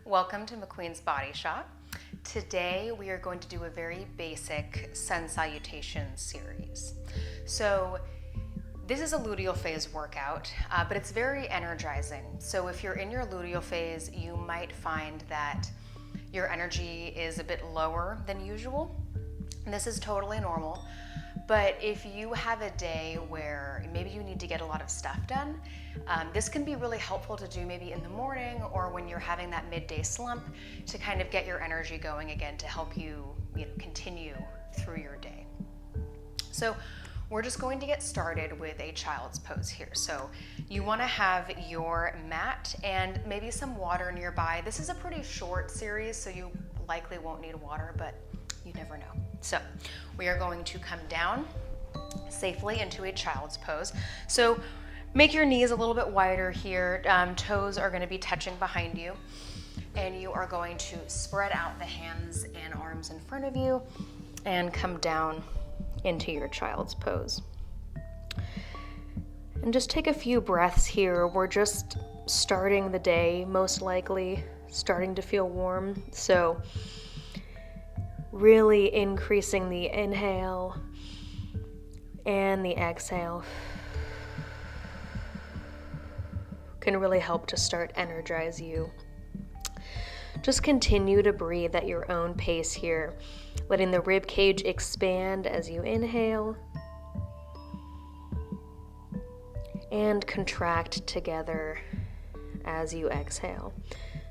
Welcome to McQueen's Body Shop. Today we are going to do a very basic sun salutation series. So this is a luteal phase workout, but it's very energizing. So if you're in your luteal phase, you might find that your energy is a bit lower than usual. And this is totally normal. But if you have a day where maybe you need to get a lot of stuff done, this can be really helpful to do maybe in the morning or when you're having that midday slump to kind of get your energy going again to help you, continue through your day. So we're just going to get started with a child's pose here. So you want to have your mat and maybe some water nearby. This is a pretty short series, so you likely won't need water, but you never know. So we are going to come down safely into a child's pose. So make your knees a little bit wider here. Toes are going to be touching behind you. And you are going to spread out the hands and arms in front of you and come down into your child's pose. And just take a few breaths here. We're just starting the day, most likely starting to feel warm. So really increasing the inhale and the exhale can really help to start energize you. Just continue to breathe at your own pace here, letting the rib cage expand as you inhale and contract together as you exhale.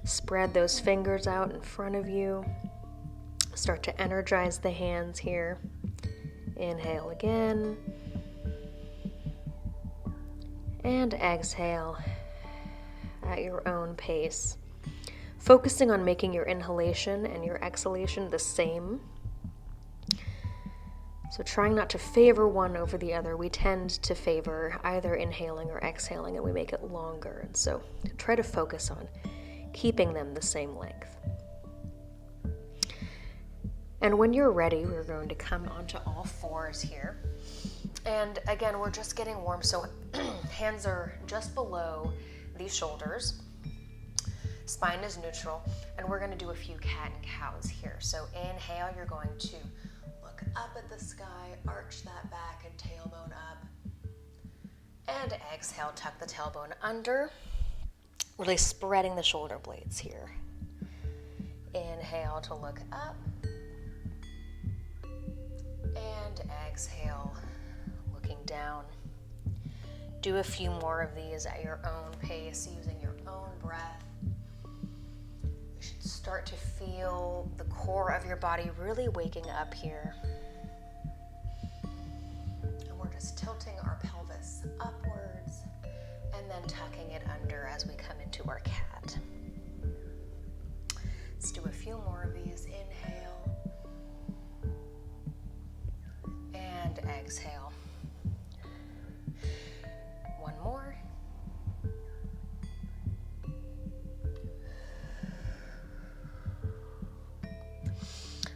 Spread those fingers out in front of you. Start to energize the hands here. Inhale again. And exhale at your own pace. Focusing on making your inhalation and your exhalation the same. So trying not to favor one over the other. We tend to favor either inhaling or exhaling, and we make it longer. And so try to focus on keeping them the same length. And when you're ready, we're going to come onto all fours here. And again, we're just getting warm, so hands are just below the shoulders. Spine is neutral, and we're going to do a few cat and cows here. So inhale, you're going to look up at the sky, arch that back and tailbone up. And exhale, tuck the tailbone under, really spreading the shoulder blades here. Inhale to look up. And exhale, looking down. Do a few more of these at your own pace, using your own breath. You should start to feel the core of your body really waking up here. And we're just tilting our pelvis upwards and then tucking it under as we come into our cat. Let's do a few more of these. Inhale. And exhale. One more.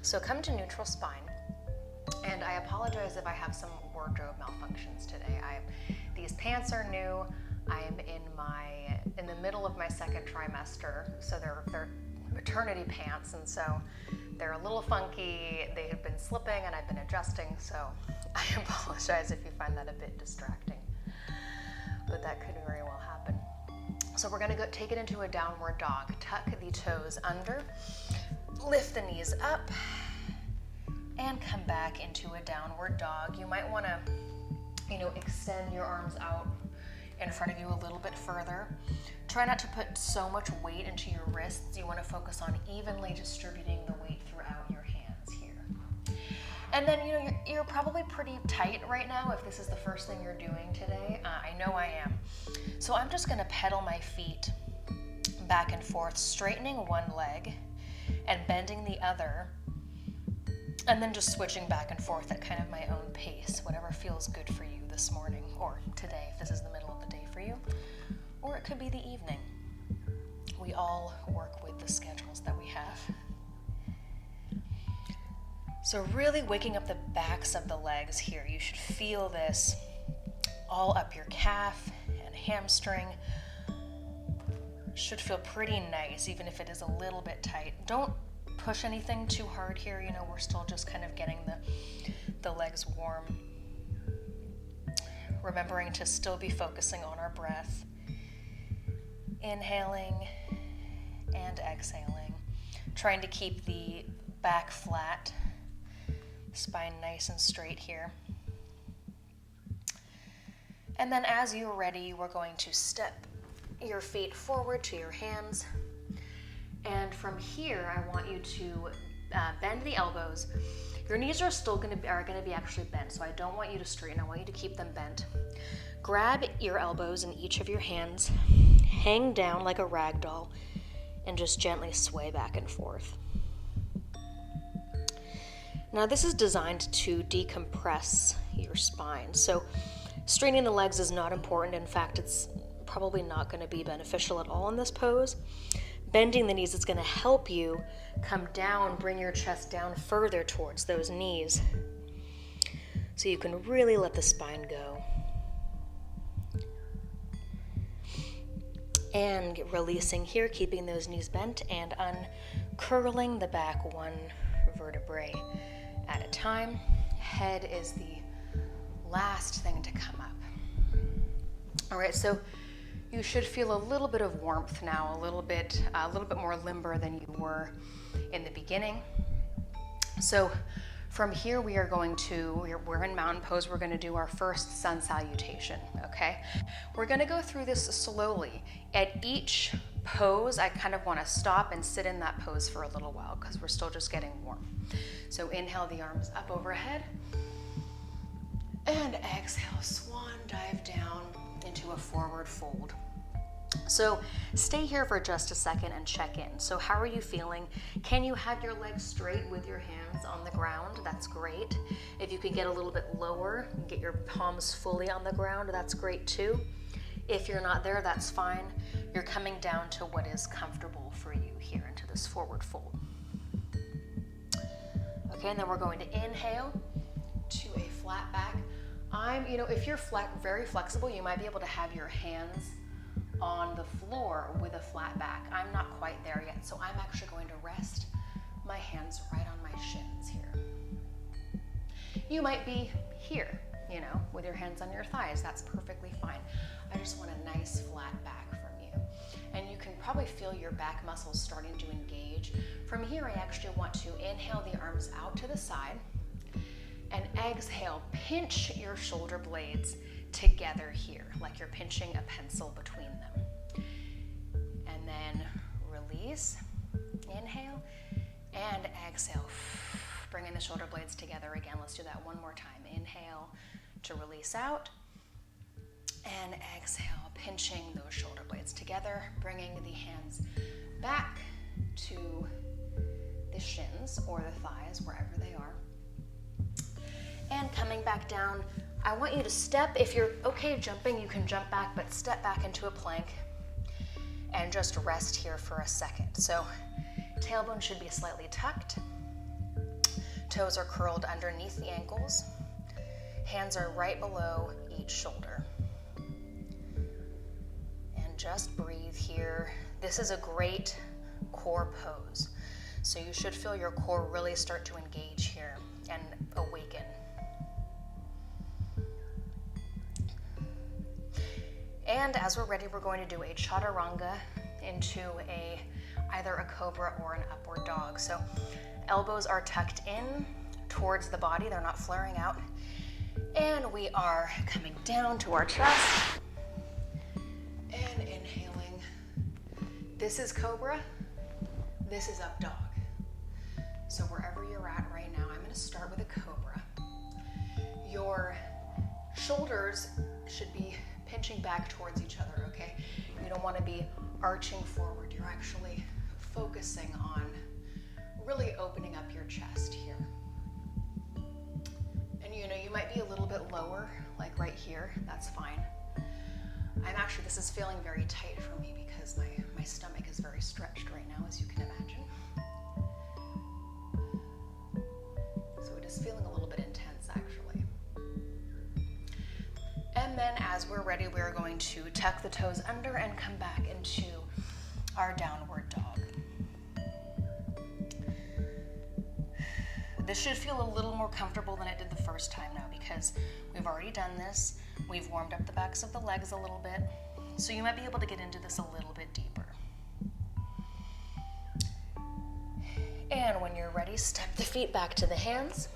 So come to neutral spine. And I apologize if I have some wardrobe malfunctions today. These pants are new. I'm in the middle of my second trimester, so they're maternity pants, and so they're a little funky. They have been slipping and I've been adjusting, so I apologize if you find that a bit distracting, but that could very well happen. So we're going to go take it into a downward dog. Tuck the toes under, lift the knees up, and come back into a downward dog. You might want to, extend your arms out in front of you a little bit further. Try not to put so much weight into your wrists. You want to focus on evenly distributing the weight throughout your hands here. And then, you're probably pretty tight right now if this is the first thing you're doing today. I know I am. So I'm just going to pedal my feet back and forth, straightening one leg and bending the other, and then just switching back and forth at kind of my own pace, whatever feels good for you this morning or today if this is the middle of the day for you. Or it could be the evening. We all work with the schedules that we have. So really waking up the backs of the legs here. You should feel this all up your calf and hamstring. Should feel pretty nice, even if it is a little bit tight. Don't push anything too hard here. You know, we're still just kind of getting the legs warm. Remembering to still be focusing on our breath. Inhaling and exhaling. Trying to keep the back flat, spine nice and straight here. And then as you're ready, you are going to step your feet forward to your hands. And from here, I want you to bend the elbows. Your knees are still going to be actually bent, so I don't want you to straighten. I want you to keep them bent. Grab your elbows in each of your hands, hang down like a rag doll, and just gently sway back and forth. Now this is designed to decompress your spine. So straightening the legs is not important. In fact, it's probably not going to be beneficial at all in this pose. Bending the knees is going to help you come down, bring your chest down further towards those knees, so you can really let the spine go. And releasing here, keeping those knees bent and uncurling the back one vertebrae at a time. Head is the last thing to come up. All right, so you should feel a little bit of warmth now, a little bit more limber than you were in the beginning. So from here, we're in mountain pose. We're going to do our first sun salutation, okay? We're going to go through this slowly. At each pose, I kind of want to stop and sit in that pose for a little while because we're still just getting warm. So inhale the arms up overhead, and exhale, swan dive down into a forward fold. So stay here for just a second and check in. So how are you feeling? Can you have your legs straight with your hands on the ground? That's great. If you can get a little bit lower and get your palms fully on the ground, that's great too. If you're not there, that's fine. You're coming down to what is comfortable for you here into this forward fold. Okay, and then we're going to inhale to a flat back. If you're very flexible, you might be able to have your hands on the floor with a flat back. I'm not quite there yet, so I'm actually going to rest my hands right on my shins here. You might be here, with your hands on your thighs. That's perfectly fine. I just want a nice flat back from you. And you can probably feel your back muscles starting to engage. From here, I actually want to inhale the arms out to the side, and exhale, pinch your shoulder blades together here, like you're pinching a pencil between them. And then release, inhale, and exhale. Bringing the shoulder blades together again. Let's do that one more time. Inhale to release out, and exhale, pinching those shoulder blades together, bringing the hands back to the shins or the thighs, wherever they are. And coming back down, I want you to step. If you're okay jumping, you can jump back, but step back into a plank and just rest here for a second. So tailbone should be slightly tucked. Toes are curled underneath the ankles. Hands are right below each shoulder. And just breathe here. This is a great core pose. So you should feel your core really start to engage here and awaken. And as we're ready, we're going to do a chaturanga into either a cobra or an upward dog. So elbows are tucked in towards the body. They're not flaring out. And we are coming down to our chest and inhaling. This is cobra. This is up dog. So wherever you're at right now, I'm going to start with a cobra. Your shoulders should be pinching back towards each other, okay? You don't want to be arching forward. You're actually focusing on really opening up your chest here. And you might be a little bit lower, like right here. That's fine. This is feeling very tight for me because my stomach is very stretched right now, as you can imagine. So it is feeling a little bit intense, actually. And then as we're ready, we're going to tuck the toes under and come back into our downward dog. This should feel a little more comfortable than it did the first time now because we've already done this. We've warmed up the backs of the legs a little bit. So you might be able to get into this a little bit deeper. And when you're ready, step the feet back to the hands.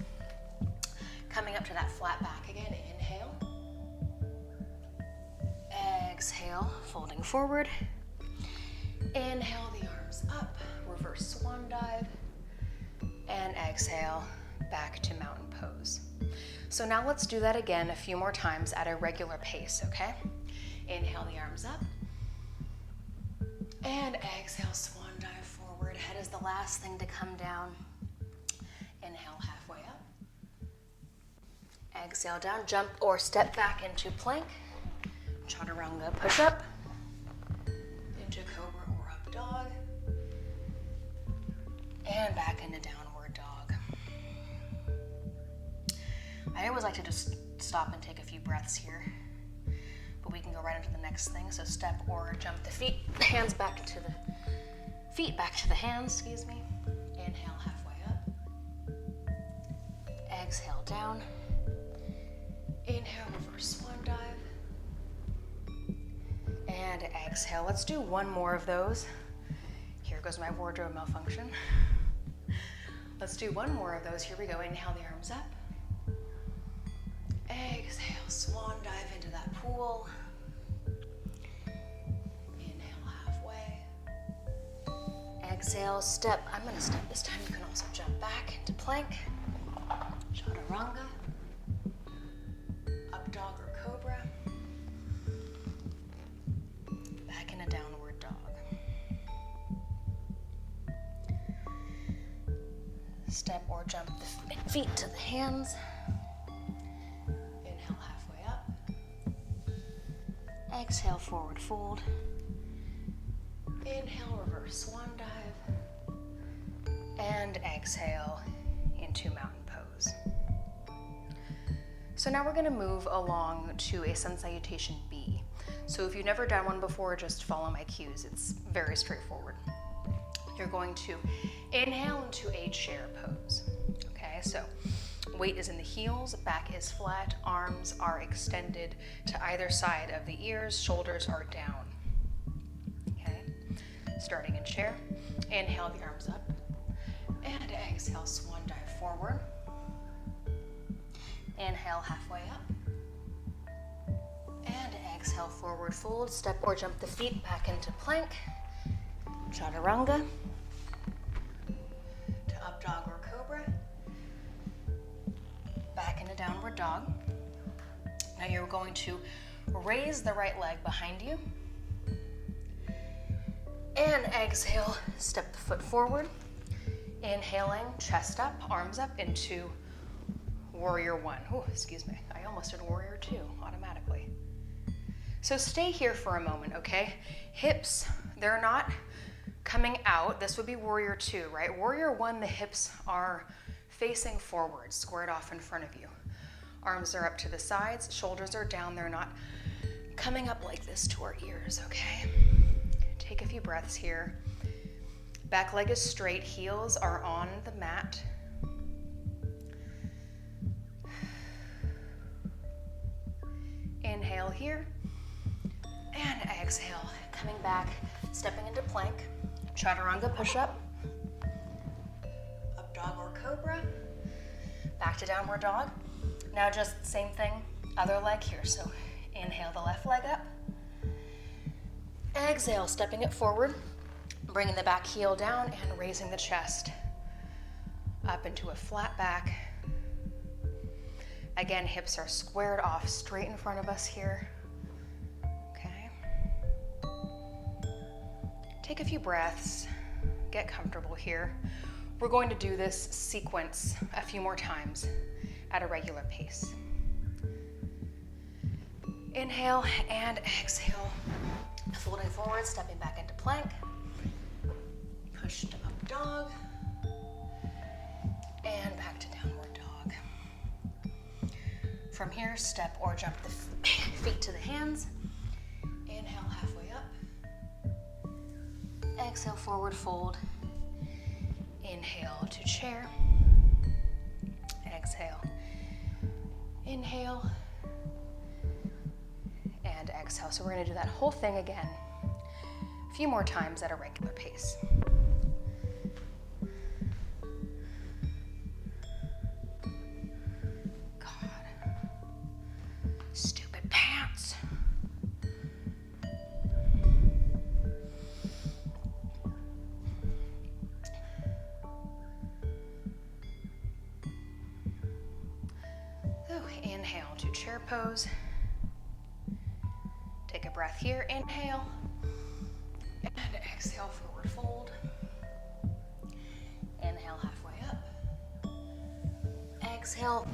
Coming up to that flat back again, inhale. Exhale, folding forward. Inhale, the arms up, reverse swan dive. And exhale, back to mountain pose. So now let's do that again a few more times at a regular pace, okay? Inhale, the arms up. And exhale, swan dive forward. Head is the last thing to come down. Inhale, halfway up. Exhale, down, jump or step back into plank. Chaturanga, push up. Into cobra or up dog. And back into downward dog. I always like to just stop and take a few breaths here, but we can go right into the next thing. So step or jump the feet, hands back to the feet, back to the hands, excuse me. Inhale, halfway up. Exhale, down. Inhale, reverse swan dive. And exhale. Let's do one more of those. Here goes my wardrobe malfunction. Let's do one more of those. Here we go. Inhale, the arms up. Exhale, swan dive into that pool. Inhale, halfway. Exhale, step. I'm going to step this time. You can also jump back into plank. Chaturanga. Up dog or cobra. Back into downward dog. Step or jump the feet to the hands. Inhale, halfway up. Exhale, forward fold. Inhale, reverse swan dive. And exhale into mountain pose. So now we're going to move along to a Sun Salutation B. So if you've never done one before, just follow my cues. It's very straightforward. You're going to inhale into a chair pose. Okay, so weight is in the heels, back is flat, arms are extended to either side of the ears, shoulders are down. Okay, starting in chair, inhale the arms up, and exhale, swan dive forward. Inhale, halfway up, and exhale, forward fold, step or jump the feet back into plank, chaturanga, to up dog or cobra, back into downward dog. Now you're going to raise the right leg behind you, and exhale, step the foot forward, inhaling, chest up, arms up into warrior one. Oh, excuse me, I almost did warrior two automatically. So stay here for a moment, okay? Hips, they're not coming out. This would be warrior two, right? Warrior one, the hips are facing forward, squared off in front of you. Arms are up to the sides, shoulders are down. They're not coming up like this to our ears, okay? Take a few breaths here. Back leg is straight, heels are on the mat. Inhale here, and exhale, coming back, stepping into plank, chaturanga push-up, up dog or cobra, back to downward dog. Now just same thing, other leg here, so inhale the left leg up, exhale, stepping it forward, bringing the back heel down and raising the chest up into a flat back. Again, hips are squared off straight in front of us here. Okay. Take a few breaths, get comfortable here. We're going to do this sequence a few more times at a regular pace. Inhale and exhale. Folding forward, stepping back into plank. Push to up dog. And back to downward dog. From here, step or jump the feet to the hands. Inhale, halfway up. exhale, forward fold. Inhale to chair. Exhale. Inhale. And exhale. So we're going to do that whole thing again a few more times at a regular pace. God. Stupid pants. Inhale to chair pose. Take a breath here. Inhale. And exhale, forward fold. Inhale, halfway up. Exhale,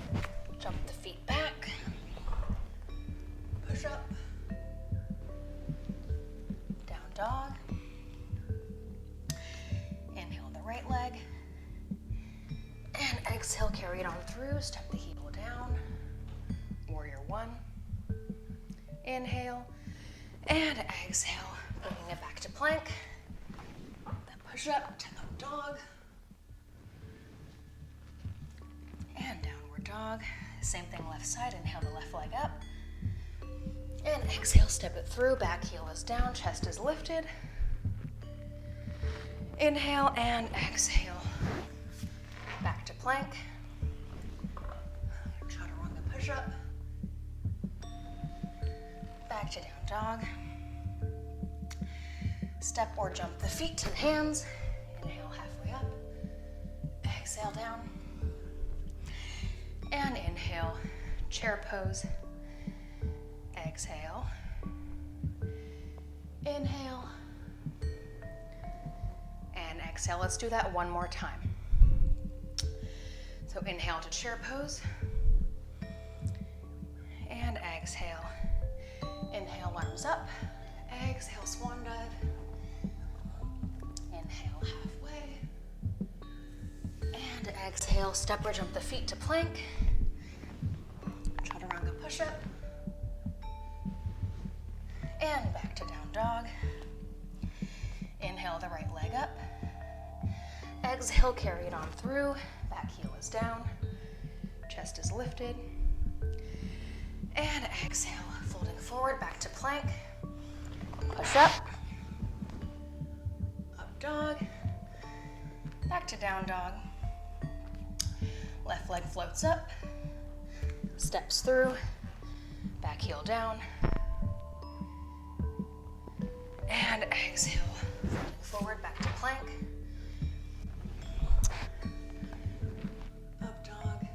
jump the feet back. Push up. Down dog. Inhale the right leg. And exhale, carry it on through. Step the heel down. Warrior one. Inhale and exhale, bringing it back to plank. Then push up to up dog. And downward dog. Same thing left side. Inhale the left leg up. And exhale, step it through. Back heel is down, chest is lifted. Inhale and exhale. Back to plank. Chaturanga push up. Back to down dog. Step or jump the feet to the hands. Inhale halfway up. Exhale down. And inhale, chair pose. Exhale. Inhale. And exhale. Let's do that one more time. So inhale to chair pose. And exhale. Inhale, arms up. Exhale, swan dive. Inhale, halfway. And exhale, step or jump the feet to plank. Chaturanga push up. And back to down dog. Inhale the right leg up. Exhale, carry it on through. Back heel is down. Chest is lifted. And exhale, folding forward, back to plank. Push up. Up dog. Back to down dog. Left leg floats up. Steps through. Back heel down. And exhale, folding forward, back to plank. Up dog.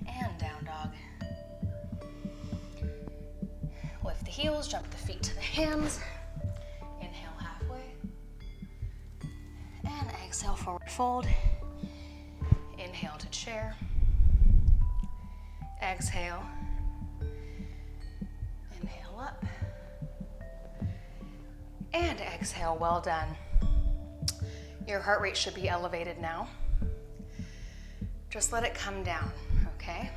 And down dog. Lift the heels, jump the feet to the hands. Inhale halfway. And exhale, forward fold. Inhale to chair. Exhale. Inhale up. And exhale, well done. Your heart rate should be elevated now. Just let it come down, okay?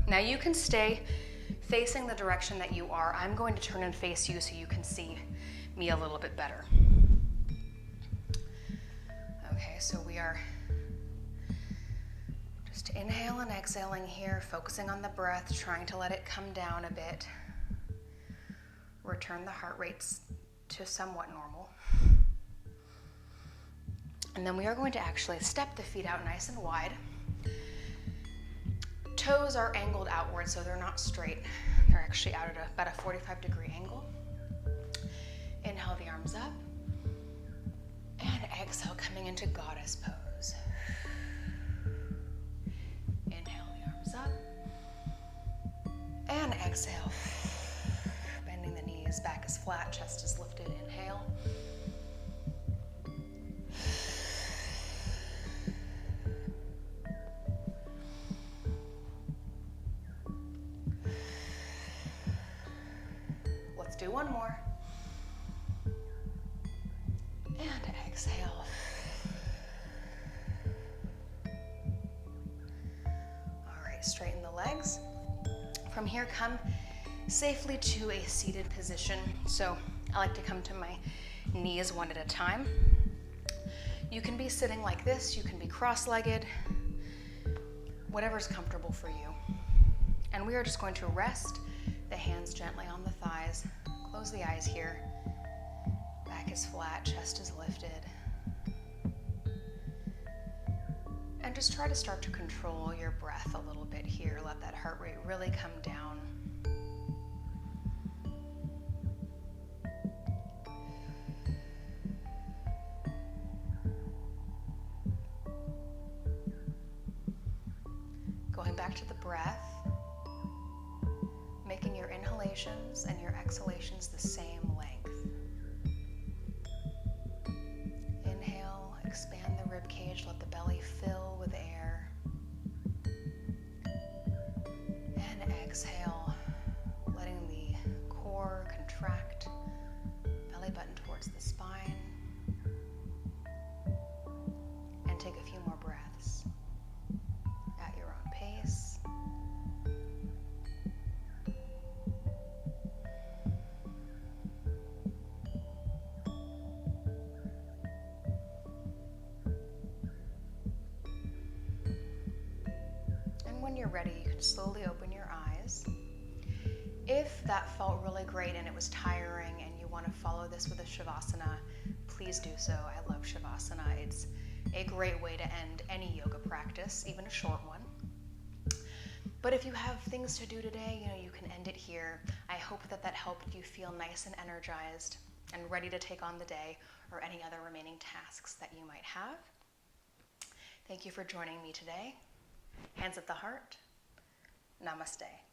Now you can stay facing the direction that you are. I'm going to turn and face you so you can see me a little bit better. Okay, so we are just inhale and exhaling here, focusing on the breath, trying to let it come down a bit. Return the heart rates to somewhat normal. And then we are going to actually step the feet out nice and wide. Toes are angled outward, so they're not straight. They're actually out at about a 45-degree angle. Inhale the arms up. And exhale, coming into goddess pose. Inhale the arms up. And exhale. Bending the knees, back is flat, chest is lifted. Inhale. Let's do one more. And exhale. All right, straighten the legs. From here, come safely to a seated position. So I like to come to my knees one at a time. You can be sitting like this, you can be cross-legged, whatever's comfortable for you. And we are just going to rest the hands gently on the thighs. Close the eyes here. Back is flat, chest is lifted. And just try to start to control your breath a little bit here. Let that heart rate really come down. Going back to the breath, making your inhalations and your exhalations the same length. Inhale, expand the rib cage, let the belly fill with air. And exhale, letting the core contract, belly button towards the spine. And take a few more breaths at your own pace. And when you're ready, you can slowly open your eyes. If that felt really great and it was tiring and you want to follow this with a Savasana, please do so. I love Savasana. It's a great way to end any yoga practice, even a short one. But if you have things to do today, you can end it here. I hope that helped you feel nice and energized and ready to take on the day or any other remaining tasks that you might have. Thank you for joining me today. Hands at the heart. Namaste.